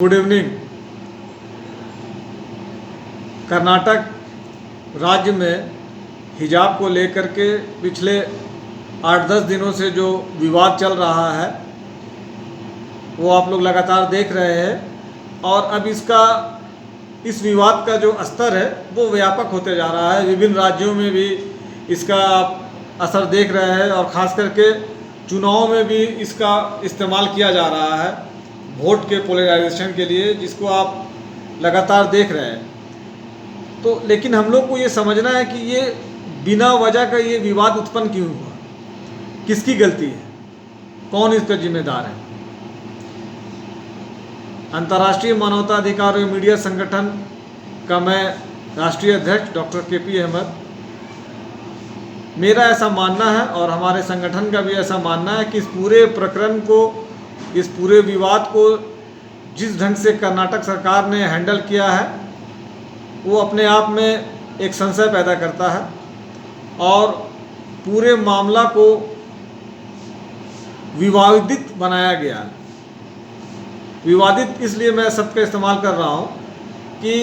Good evening. Karnataka राज्य में हिजाब को लेकर के पिछले 8-10 दिनों से जो विवाद चल रहा है वो आप लोग लगातार देख रहे हैं और अब इस विवाद का जो स्तर है वो व्यापक होते जा रहा है। विभिन्न राज्यों में भी इसका आप असर देख रहे हैं और ख़ास करके चुनाव में भी इसका इस्तेमाल किया जा रहा है वोट के पोलराइजेशन के लिए, जिसको आप लगातार देख रहे हैं। तो लेकिन हम लोग को ये समझना है कि ये बिना वजह का ये विवाद उत्पन्न क्यों हुआ, किसकी गलती है, कौन इस पर जिम्मेदार है। अंतर्राष्ट्रीय मानवाधिकार एवं मीडिया संगठन का मैं राष्ट्रीय अध्यक्ष डॉक्टर के.पी. अहमद, मेरा ऐसा मानना है और हमारे संगठन का भी ऐसा मानना है कि इस पूरे प्रकरण को, इस पूरे विवाद को जिस ढंग से कर्नाटक सरकार ने हैंडल किया है वो अपने आप में एक संशय पैदा करता है और पूरे मामला को विवादित बनाया गया है। विवादित इसलिए मैं शब्द का इस्तेमाल कर रहा हूँ कि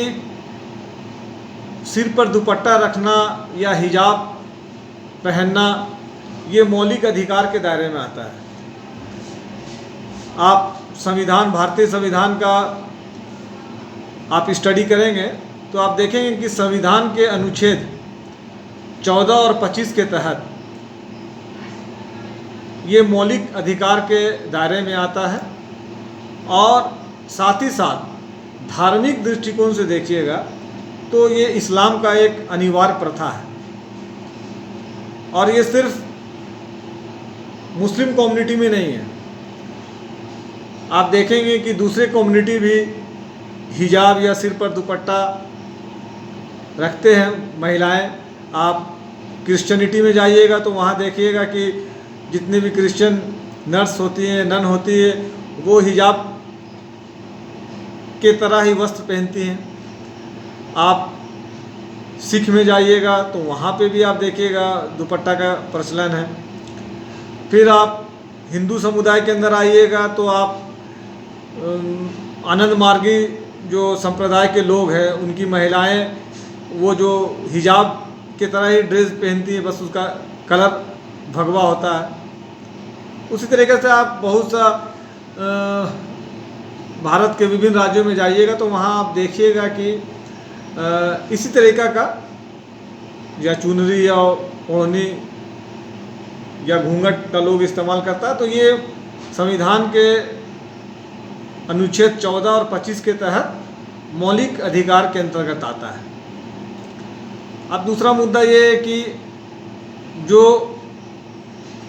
सिर पर दुपट्टा रखना या हिजाब पहनना ये मौलिक अधिकार के दायरे में आता है। आप भारतीय संविधान का आप स्टडी करेंगे तो आप देखेंगे कि संविधान के अनुच्छेद 14 और 25 के तहत ये मौलिक अधिकार के दायरे में आता है और साथ ही साथ धार्मिक दृष्टिकोण से देखिएगा तो ये इस्लाम का एक अनिवार्य प्रथा है और ये सिर्फ मुस्लिम कम्युनिटी में नहीं है। आप देखेंगे कि दूसरे कम्युनिटी भी हिजाब या सिर पर दुपट्टा रखते हैं महिलाएं। आप क्रिश्चियनिटी में जाइएगा तो वहाँ देखिएगा कि जितने भी क्रिश्चियन नर्स होती हैं, नन होती है, वो हिजाब के तरह ही वस्त्र पहनती हैं। आप सिख में जाइएगा तो वहाँ पे भी आप देखिएगा दुपट्टा का प्रचलन है। फिर आप हिंदू समुदाय के अंदर आइएगा तो आप आनंद मार्गी जो संप्रदाय के लोग हैं उनकी महिलाएं वो जो हिजाब के तरह ही ड्रेस पहनती हैं, बस उसका कलर भगवा होता है। उसी तरीके से आप बहुत सा भारत के विभिन्न राज्यों में जाइएगा तो वहाँ आप देखिएगा कि इसी तरीका का या चुनरी या ओढ़नी या घूंघट का लोग इस्तेमाल करता है। तो ये संविधान के अनुच्छेद 14 और 25 के तहत मौलिक अधिकार के अंतर्गत आता है। अब दूसरा मुद्दा ये है कि जो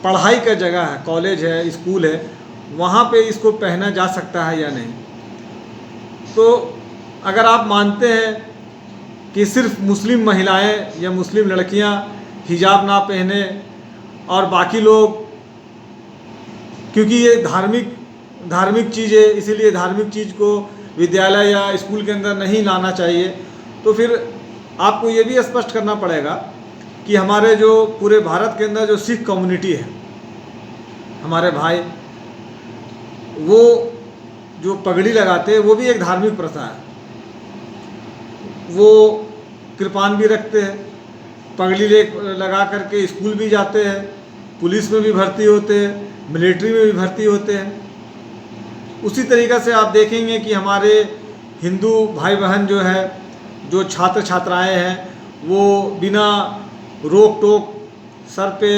पढ़ाई का जगह है, कॉलेज है, स्कूल है, वहाँ पे इसको पहना जा सकता है या नहीं। तो अगर आप मानते हैं कि सिर्फ मुस्लिम महिलाएं या मुस्लिम लड़कियां हिजाब ना पहने और बाकी लोग, क्योंकि ये धार्मिक चीज़ है इसीलिए धार्मिक चीज़ को विद्यालय या स्कूल के अंदर नहीं लाना चाहिए, तो फिर आपको ये भी स्पष्ट करना पड़ेगा कि हमारे जो पूरे भारत के अंदर जो सिख कम्युनिटी है, हमारे भाई, वो जो पगड़ी लगाते हैं वो भी एक धार्मिक प्रथा है। वो कृपान भी रखते हैं, पगड़ी लगा करके स्कूल भी जाते हैं, पुलिस में भी भर्ती होते हैं, मिलिट्री में भी भर्ती होते हैं। उसी तरीक़े से आप देखेंगे कि हमारे हिंदू भाई बहन जो है, जो छात्र छात्राएं हैं, वो बिना रोक टोक सर पे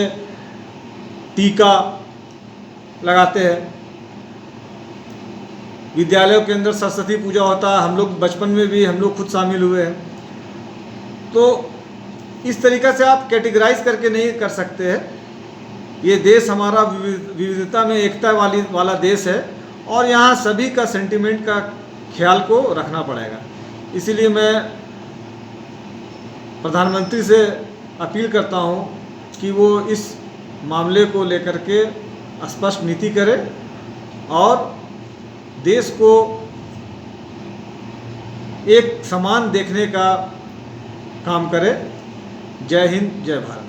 टीका लगाते हैं। विद्यालयों के अंदर सरस्वती पूजा होता है, हम लोग बचपन में भी हम लोग खुद शामिल हुए हैं। तो इस तरीक़े से आप कैटेगराइज करके नहीं कर सकते हैं। ये देश हमारा विविधता में एकता वाला देश है और यहाँ सभी का सेंटिमेंट का ख्याल को रखना पड़ेगा। इसीलिए मैं प्रधानमंत्री से अपील करता हूँ कि वो इस मामले को लेकर के स्पष्ट नीति करे और देश को एक समान देखने का काम करे। जय हिंद, जय भारत।